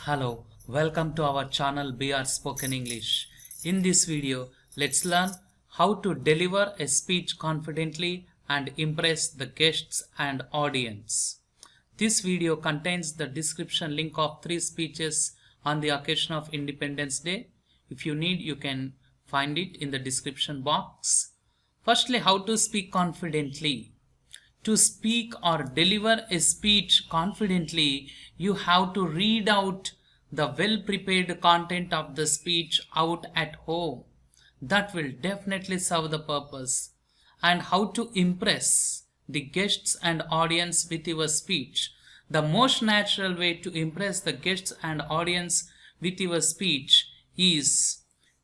Hello, welcome to our channel BR Spoken English. In this video, let's learn how to deliver a speech confidently and impress the guests and audience. This video contains the description link of 3 speeches on the occasion of Independence Day. If you need, you can find it in the description box. Firstly, how to speak confidently. To speak or deliver a speech confidently, you have to read out the well-prepared content of the speech out at home. That will definitely serve the purpose. And how to impress the guests and audience with your speech. The most natural way to impress the guests and audience with your speech is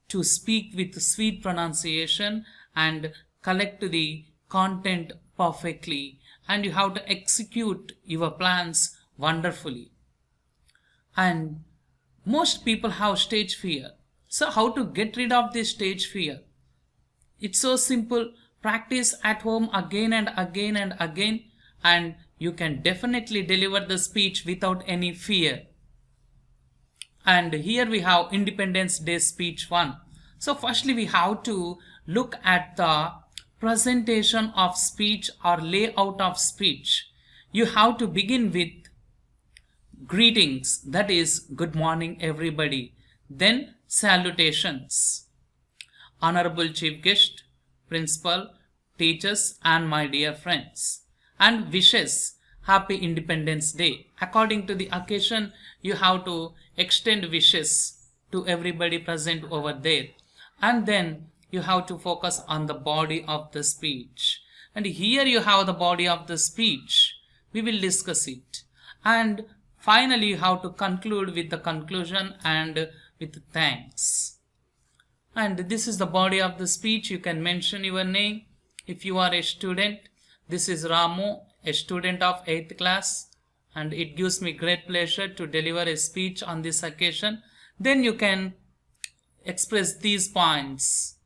to speak with sweet pronunciation and collect the content perfectly, and you have to execute your plans wonderfully. And most people have stage fear. So how to get rid of this stage fear? It's so simple. Practice at home again and again and again, and you can definitely deliver the speech without any fear. And here we have Independence Day speech 1. So firstly we have to look at the presentation of speech or layout of speech. You have to begin with greetings, that is good morning everybody, then salutations, honorable chief guest, principal, teachers and my dear friends, and wishes, happy Independence Day. According to the occasion, you have to extend wishes to everybody present over there, and then you have to focus on the body of the speech. And here you have the body of the speech. We will discuss it. And finally you have to conclude with the conclusion and with thanks. And this is the body of the speech. You can mention your name. If you are a student, this is Ramu, a student of 8th class, and it gives me great pleasure to deliver a speech on this occasion. Then you can express these points.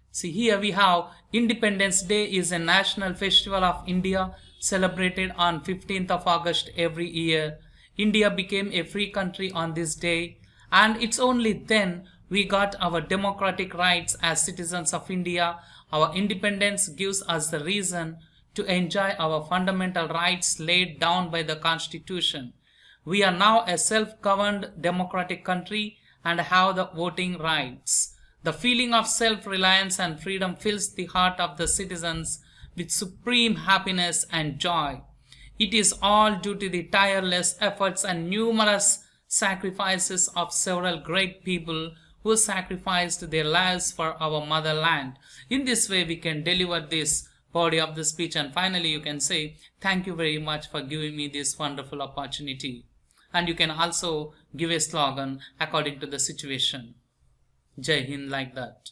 See, here we have Independence Day is a national festival of India celebrated on 15th of August every year. India became a free country on this day, and it's only then we got our democratic rights as citizens of India. Our independence gives us the reason to enjoy our fundamental rights laid down by the Constitution. We are now a self-governed democratic country and have the voting rights. The feeling of self-reliance and freedom fills the heart of the citizens with supreme happiness and joy. It is all due to the tireless efforts and numerous sacrifices of several great people who sacrificed their lives for our motherland. In this way, we can deliver this body of the speech, and finally you can say, thank you very much for giving me this wonderful opportunity. And you can also give a slogan according to the situation. Jai Hind, like that.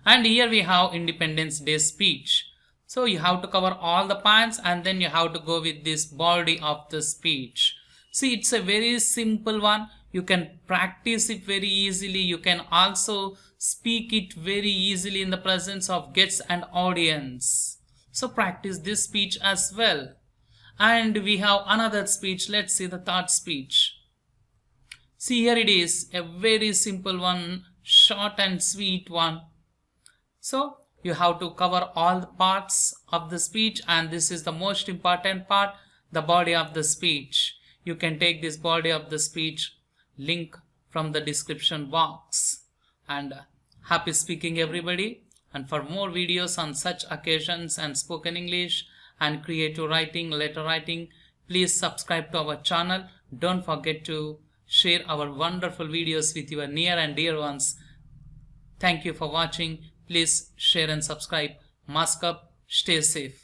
And here we have Independence Day speech. So you have to cover all the points and then you have to go with this body of the speech. See, it's a very simple one. You can practice it very easily. You can also speak it very easily in the presence of guests and audience. So practice this speech as well. And we have another speech. Let's see the third speech. See, here it is, a very simple one, short and sweet one. So you have to cover all the parts of the speech, and this is the most important part, the body of the speech. You can take this body of the speech link from the description box. And happy speaking everybody. And for more videos on such occasions and spoken English and creative writing, letter writing, please subscribe to our channel. Don't forget to share our wonderful videos with your near and dear ones. Thank you for watching. Please share and subscribe. Mask up. Stay safe.